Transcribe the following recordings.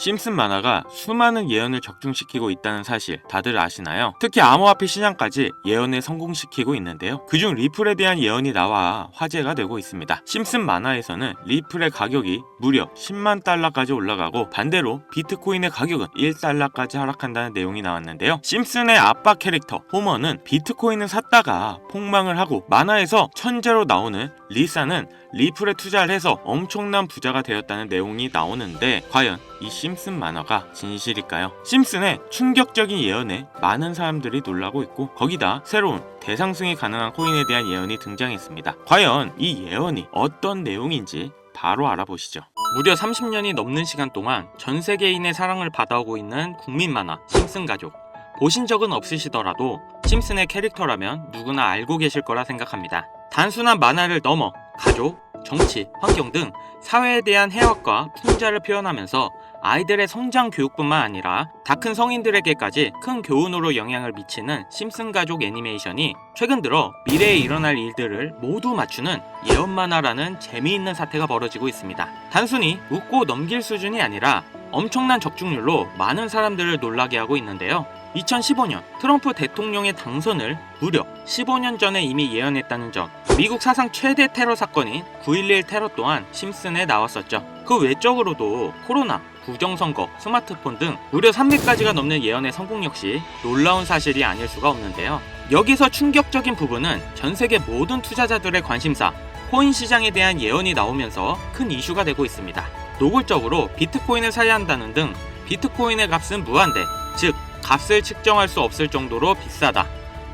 심슨 만화가 수많은 예언을 적중시키고 있다는 사실 다들 아시나요? 특히 암호화폐 시장까지 예언을 성공시키고 있는데요. 그중 리플에 대한 예언이 나와 화제가 되고 있습니다. 심슨 만화에서는 리플의 가격이 무려 10만 달러까지 올라가고 반대로 비트코인의 가격은 1달러까지 하락한다는 내용이 나왔는데요. 심슨의 아빠 캐릭터 호머는 비트코인을 샀다가 폭망을 하고 만화에서 천재로 나오는 리사는 리플에 투자를 해서 엄청난 부자가 되었다는 내용이 나오는데 과연 이 심슨 만화가 진실일까요? 심슨의 충격적인 예언에 많은 사람들이 놀라고 있고 거기다 새로운 대상승이 가능한 코인에 대한 예언이 등장했습니다. 과연 이 예언이 어떤 내용인지 바로 알아보시죠. 무려 30년이 넘는 시간 동안 전 세계인의 사랑을 받아오고 있는 국민 만화 심슨 가족. 보신 적은 없으시더라도 심슨의 캐릭터라면 누구나 알고 계실 거라 생각합니다. 단순한 만화를 넘어 가족, 정치, 환경 등 사회에 대한 해악과 풍자를 표현하면서 아이들의 성장 교육뿐만 아니라 다 큰 성인들에게까지 큰 교훈으로 영향을 미치는 심슨 가족 애니메이션이 최근 들어 미래에 일어날 일들을 모두 맞추는 예언 만화라는 재미있는 사태가 벌어지고 있습니다. 단순히 웃고 넘길 수준이 아니라 엄청난 적중률로 많은 사람들을 놀라게 하고 있는데요. 2015년 트럼프 대통령의 당선을 무려 15년 전에 이미 예언했다는 점, 미국 사상 최대 테러 사건인 9.11 테러 또한 심슨에 나왔었죠. 그 외적으로도 코로나, 부정선거, 스마트폰 등 무려 300가지가 넘는 예언의 성공 역시 놀라운 사실이 아닐 수가 없는데요. 여기서 충격적인 부분은 전 세계 모든 투자자들의 관심사, 코인 시장에 대한 예언이 나오면서 큰 이슈가 되고 있습니다. 노골적으로 비트코인을 사야 한다는 등 비트코인의 값은 무한대, 즉 값을 측정할 수 없을 정도로 비싸다.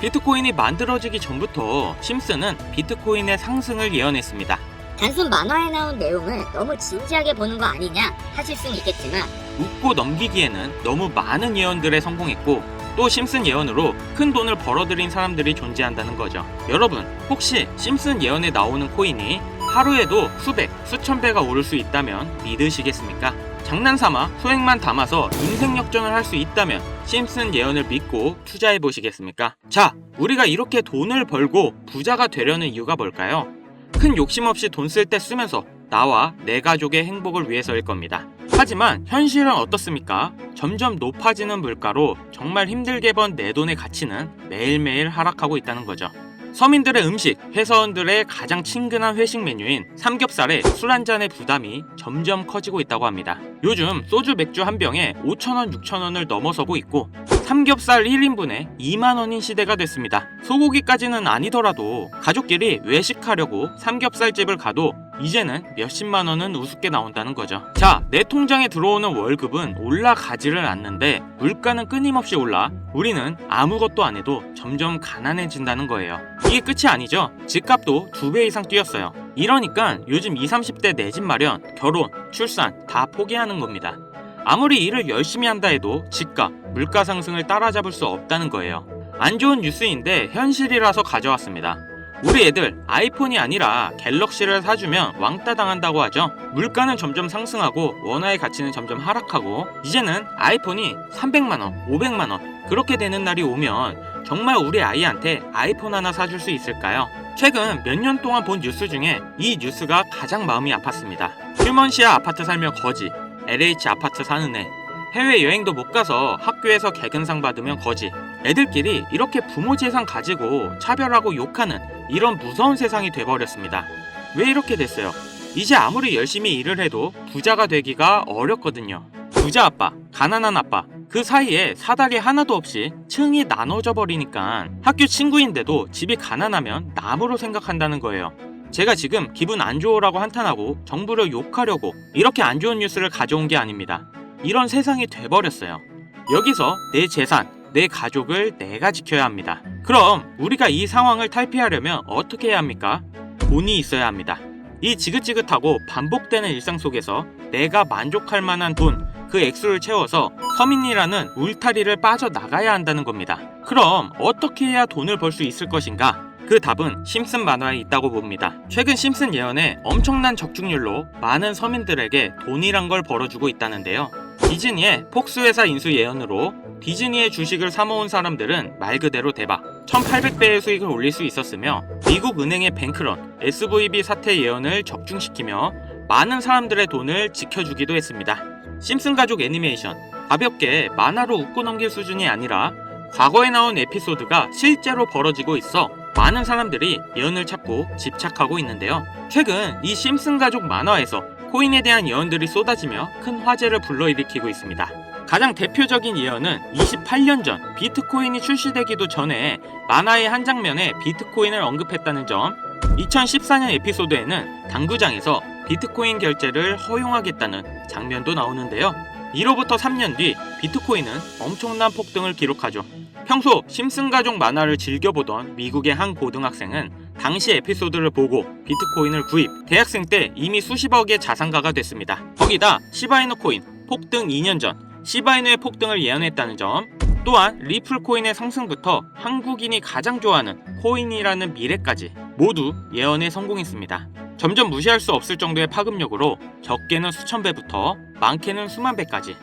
비트코인이 만들어지기 전부터 심슨은 비트코인의 상승을 예언했습니다. 단순 만화에 나온 내용을 너무 진지하게 보는 거 아니냐 하실 수는 있겠지만 웃고 넘기기에는 너무 많은 예언들에 성공했고 또 심슨 예언으로 큰 돈을 벌어들인 사람들이 존재한다는 거죠. 여러분 혹시 심슨 예언에 나오는 코인이 하루에도 수백, 수천 배가 오를 수 있다면 믿으시겠습니까? 장난삼아 소액만 담아서 인생 역전을 할 수 있다면 심슨 예언을 믿고 투자해 보시겠습니까? 자, 우리가 이렇게 돈을 벌고 부자가 되려는 이유가 뭘까요? 큰 욕심 없이 돈 쓸 때 쓰면서 나와 내 가족의 행복을 위해서일 겁니다. 하지만 현실은 어떻습니까? 점점 높아지는 물가로 정말 힘들게 번 내 돈의 가치는 매일매일 하락하고 있다는 거죠. 서민들의 음식, 회사원들의 가장 친근한 회식 메뉴인 삼겹살에 술 한 잔의 부담이 점점 커지고 있다고 합니다. 요즘 소주 맥주 한 병에 5,000원, 6,000원을 넘어서고 있고 삼겹살 1인분에 2만원인 시대가 됐습니다. 소고기까지는 아니더라도 가족끼리 외식하려고 삼겹살집을 가도 이제는 몇십만원은 우습게 나온다는 거죠. 자, 내 통장에 들어오는 월급은 올라가지를 않는데 물가는 끊임없이 올라 우리는 아무것도 안 해도 점점 가난해진다는 거예요. 이게 끝이 아니죠. 집값도 2배 이상 뛰었어요. 이러니까 요즘 20, 30대 내 집 마련, 결혼, 출산 다 포기하는 겁니다. 아무리 일을 열심히 한다 해도 집값, 물가 상승을 따라잡을 수 없다는 거예요. 안 좋은 뉴스인데 현실이라서 가져왔습니다. 우리 애들 아이폰이 아니라 갤럭시를 사주면 왕따 당한다고 하죠. 물가는 점점 상승하고 원화의 가치는 점점 하락하고 이제는 아이폰이 300만원, 500만원 그렇게 되는 날이 오면 정말 우리 아이한테 아이폰 하나 사줄 수 있을까요? 최근 몇 년 동안 본 뉴스 중에 이 뉴스가 가장 마음이 아팠습니다. 휴먼시아 아파트 살며 거지, LH 아파트 사는 애, 해외여행도 못 가서 학교에서 개근상 받으면 거지. 애들끼리 이렇게 부모 재산 가지고 차별하고 욕하는 이런 무서운 세상이 돼버렸습니다. 왜 이렇게 됐어요? 이제 아무리 열심히 일을 해도 부자가 되기가 어렵거든요. 부자 아빠, 가난한 아빠 그 사이에 사다리 하나도 없이 층이 나눠져 버리니까 학교 친구인데도 집이 가난하면 남으로 생각한다는 거예요. 제가 지금 기분 안 좋으라고 한탄하고 정부를 욕하려고 이렇게 안 좋은 뉴스를 가져온 게 아닙니다. 이런 세상이 돼버렸어요. 여기서 내 재산, 내 가족을 내가 지켜야 합니다. 그럼 우리가 이 상황을 탈피하려면 어떻게 해야 합니까? 돈이 있어야 합니다. 이 지긋지긋하고 반복되는 일상 속에서 내가 만족할 만한 돈, 그 액수를 채워서 서민이라는 울타리를 빠져나가야 한다는 겁니다. 그럼 어떻게 해야 돈을 벌 수 있을 것인가? 그 답은 심슨 만화에 있다고 봅니다. 최근 심슨 예언에 엄청난 적중률로 많은 서민들에게 돈이란 걸 벌어주고 있다는데요. 디즈니의 폭스회사 인수 예언으로 디즈니의 주식을 사모은 사람들은 말 그대로 대박 1800배의 수익을 올릴 수 있었으며 미국 은행의 뱅크런, SVB 사태 예언을 적중시키며 많은 사람들의 돈을 지켜주기도 했습니다. 심슨 가족 애니메이션, 가볍게 만화로 웃고 넘길 수준이 아니라 과거에 나온 에피소드가 실제로 벌어지고 있어 많은 사람들이 예언을 찾고 집착하고 있는데요. 최근 이 심슨 가족 만화에서 코인에 대한 예언들이 쏟아지며 큰 화제를 불러일으키고 있습니다. 가장 대표적인 예언은 28년 전 비트코인이 출시되기도 전에 만화의 한 장면에 비트코인을 언급했다는 점. 2014년 에피소드에는 당구장에서 비트코인 결제를 허용하겠다는 장면도 나오는데요. 이로부터 3년 뒤 비트코인은 엄청난 폭등을 기록하죠. 평소 심슨 가족 만화를 즐겨보던 미국의 한 고등학생은 당시 에피소드를 보고 비트코인을 구입, 대학생 때 이미 수십억의 자산가가 됐습니다. 거기다 시바이누 코인 폭등 2년 전 시바이누의 폭등을 예언했다는 점, 또한 리플 코인의 상승부터 한국인이 가장 좋아하는 코인이라는 미래까지 모두 예언에 성공했습니다. 점점 무시할 수 없을 정도의 파급력으로 적게는 수천 배부터 많게는 수만 배까지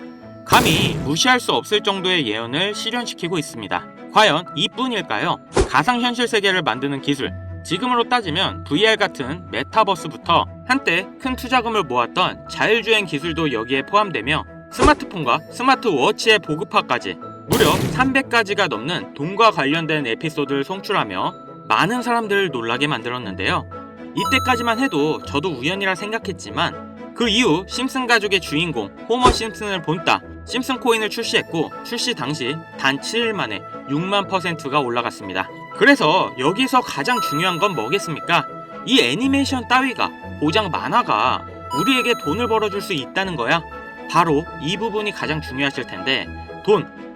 감히 무시할 수 없을 정도의 예언을 실현시키고 있습니다. 과연 이뿐일까요? 가상현실 세계를 만드는 기술, 지금으로 따지면 VR 같은 메타버스부터 한때 큰 투자금을 모았던 자율주행 기술도 여기에 포함되며 스마트폰과 스마트워치의 보급화까지 무려 300가지가 넘는 돈과 관련된 에피소드를 송출하며 많은 사람들을 놀라게 만들었는데요. 이때까지만 해도 저도 우연이라 생각했지만 그 이후 심슨 가족의 주인공 호머 심슨을 본따 심슨 코인을 출시했고, 출시 당시 단 7일 만에 6만%가 올라갔습니다. 그래서 여기서 가장 중요한 건 뭐겠습니까? 이 애니메이션 따위가, 고작 만화가 우리에게 돈을 벌어줄 수 있다는 거야. 바로 이 부분이 가장 중요하실 텐데,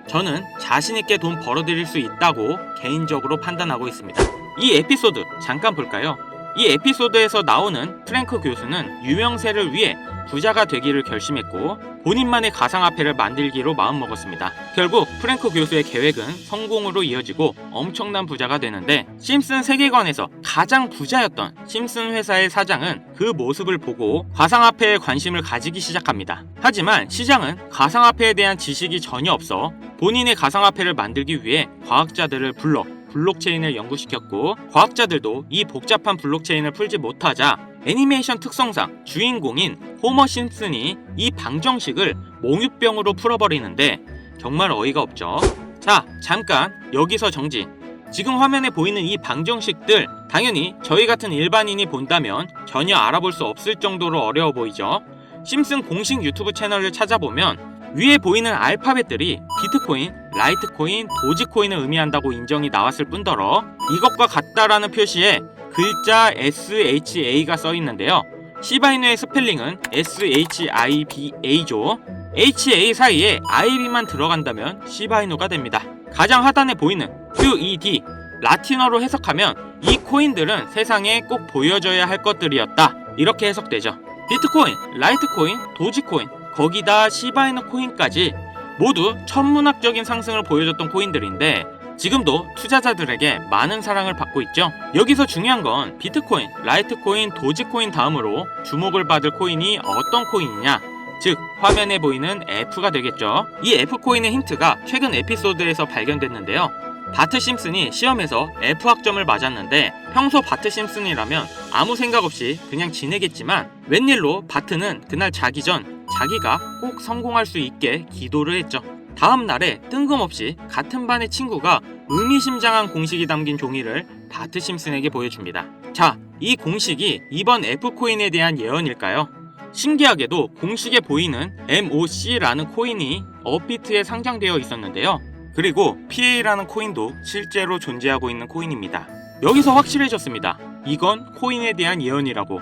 저는 자신있게 돈 벌어들일 수 있다고 개인적으로 판단하고 있습니다. 이 에피소드 잠깐 볼까요? 이 에피소드에서 나오는 프랭크 교수는 유명세를 위해 부자가 되기를 결심했고 본인만의 가상화폐를 만들기로 마음먹었습니다. 결국 프랭크 교수의 계획은 성공으로 이어지고 엄청난 부자가 되는데, 심슨 세계관에서 가장 부자였던 심슨 회사의 사장은 그 모습을 보고 가상화폐에 관심을 가지기 시작합니다. 하지만 시장은 가상화폐에 대한 지식이 전혀 없어 본인의 가상화폐를 만들기 위해 과학자들을 불러 블록체인을 연구시켰고, 과학자들도 이 복잡한 블록체인을 풀지 못하자 애니메이션 특성상 주인공인 호머 심슨이 이 방정식을 몽유병으로 풀어버리는데 정말 어이가 없죠. 자, 잠깐 여기서 정지. 지금 화면에 보이는 이 방정식들, 당연히 저희 같은 일반인이 본다면 전혀 알아볼 수 없을 정도로 어려워 보이죠. 심슨 공식 유튜브 채널을 찾아보면 위에 보이는 알파벳들이 비트코인, 라이트코인, 도지코인을 의미한다고 인정이 나왔을 뿐더러 이것과 같다라는 표시에 글자 SHA가 써있는데요. 시바이누의 스펠링은 SHIBA죠. HA 사이에 IB만 들어간다면 시바이누가 됩니다. 가장 하단에 보이는 QED, 라틴어로 해석하면 이 코인들은 세상에 꼭 보여줘야 할 것들이었다, 이렇게 해석되죠. 비트코인, 라이트코인, 도지코인, 거기다 시바이누 코인까지 모두 천문학적인 상승을 보여줬던 코인들인데 지금도 투자자들에게 많은 사랑을 받고 있죠. 여기서 중요한 건 비트코인, 라이트코인, 도지코인 다음으로 주목을 받을 코인이 어떤 코인이냐, 즉 화면에 보이는 F가 되겠죠. 이 F코인의 힌트가 최근 에피소드에서 발견됐는데요. 바트 심슨이 시험에서 F학점을 맞았는데 평소 바트 심슨이라면 아무 생각 없이 그냥 지내겠지만 웬일로 바트는 그날 자기 전 자기가 꼭 성공할 수 있게 기도를 했죠. 다음 날에 뜬금없이 같은 반의 친구가 의미심장한 공식이 담긴 종이를 바트 심슨에게 보여줍니다. 자, 이 공식이 이번 F코인에 대한 예언일까요? 신기하게도 공식에 보이는 MOC라는 코인이 업비트에 상장되어 있었는데요. 그리고 PA라는 코인도 실제로 존재하고 있는 코인입니다. 여기서 확실해졌습니다. 이건 코인에 대한 예언이라고.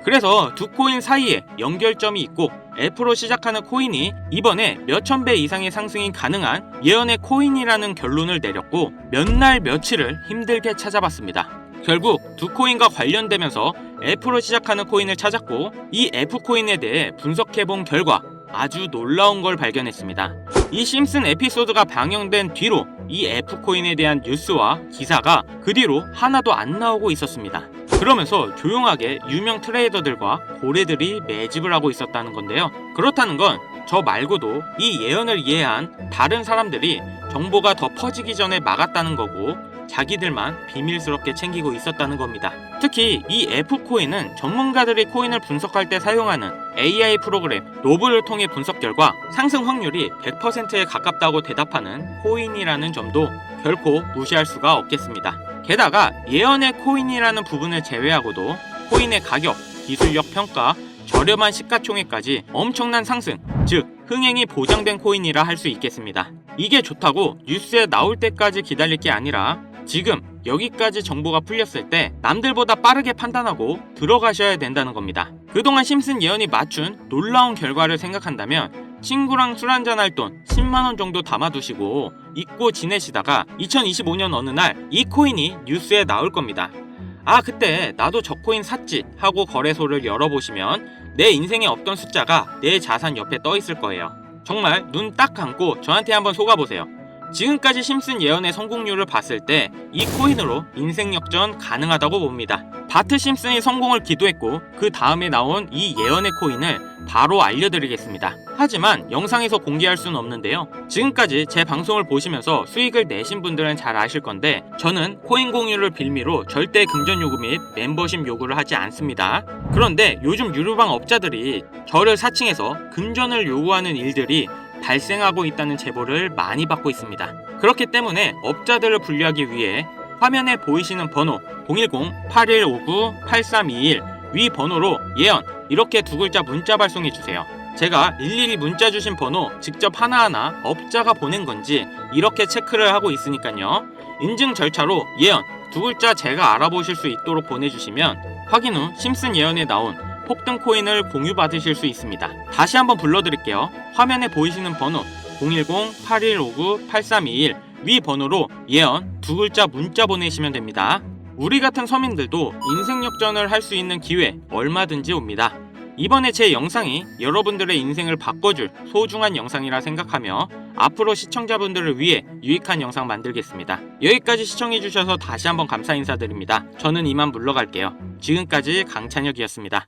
그래서 두 코인 사이에 연결점이 있고 F로 시작하는 코인이 이번에 몇천 배 이상의 상승이 가능한 예언의 코인이라는 결론을 내렸고 몇 날 며칠을 힘들게 찾아봤습니다. 결국 두 코인과 관련되면서 F로 시작하는 코인을 찾았고 이 F코인에 대해 분석해본 결과 아주 놀라운 걸 발견했습니다. 이 심슨 에피소드가 방영된 뒤로 이 F코인에 대한 뉴스와 기사가 그 뒤로 하나도 안 나오고 있었습니다. 그러면서 조용하게 유명 트레이더들과 고래들이 매집을 하고 있었다는 건데요. 그렇다는 건 저 말고도 이 예언을 이해한 다른 사람들이 정보가 더 퍼지기 전에 막았다는 거고, 자기들만 비밀스럽게 챙기고 있었다는 겁니다. 특히 이 F코인은 전문가들이 코인을 분석할 때 사용하는 AI 프로그램 노블을 통해 분석 결과 상승 확률이 100%에 가깝다고 대답하는 코인이라는 점도 결코 무시할 수가 없겠습니다. 게다가 예언의 코인이라는 부분을 제외하고도 코인의 가격, 기술력 평가, 저렴한 시가총액까지 엄청난 상승, 즉 흥행이 보장된 코인이라 할 수 있겠습니다. 이게 좋다고 뉴스에 나올 때까지 기다릴 게 아니라 지금 여기까지 정보가 풀렸을 때 남들보다 빠르게 판단하고 들어가셔야 된다는 겁니다. 그동안 심슨 예언이 맞춘 놀라운 결과를 생각한다면 친구랑 술 한잔할 돈 10만원 정도 담아두시고 잊고 지내시다가 2025년 어느 날 이 코인이 뉴스에 나올 겁니다. 아, 그때 나도 저 코인 샀지 하고 거래소를 열어보시면 내 인생에 없던 숫자가 내 자산 옆에 떠 있을 거예요. 정말 눈 딱 감고 저한테 한번 속아보세요. 지금까지 심슨 예언의 성공률을 봤을 때 이 코인으로 인생 역전 가능하다고 봅니다. 바트 심슨이 성공을 기도했고 그 다음에 나온 이 예언의 코인을 바로 알려드리겠습니다. 하지만 영상에서 공개할 수는 없는데요. 지금까지 제 방송을 보시면서 수익을 내신 분들은 잘 아실 건데 저는 코인 공유를 빌미로 절대 금전 요구 및 멤버십 요구를 하지 않습니다. 그런데 요즘 유료방 업자들이 저를 사칭해서 금전을 요구하는 일들이 발생하고 있다는 제보를 많이 받고 있습니다. 그렇기 때문에 업자들을 분류하기 위해 화면에 보이시는 번호 010-8159-8321 위 번호로 예언 이렇게 두 글자 문자 발송해 주세요. 제가 일일이 문자 주신 번호 직접 하나하나 업자가 보낸 건지 이렇게 체크를 하고 있으니까요. 인증 절차로 예언 두 글자 제가 알아보실 수 있도록 보내주시면 확인 후 심슨 예언에 나온 폭등 코인을 공유받으실 수 있습니다. 다시 한번 불러드릴게요. 화면에 보이시는 번호 010-8159-8321 위 번호로 예언 두 글자 문자 보내시면 됩니다. 우리 같은 서민들도 인생 역전을 할 수 있는 기회 얼마든지 옵니다. 이번에 제 영상이 여러분들의 인생을 바꿔줄 소중한 영상이라 생각하며 앞으로 시청자분들을 위해 유익한 영상 만들겠습니다. 여기까지 시청해주셔서 다시 한번 감사 인사드립니다. 저는 이만 물러갈게요. 지금까지 강찬혁이었습니다.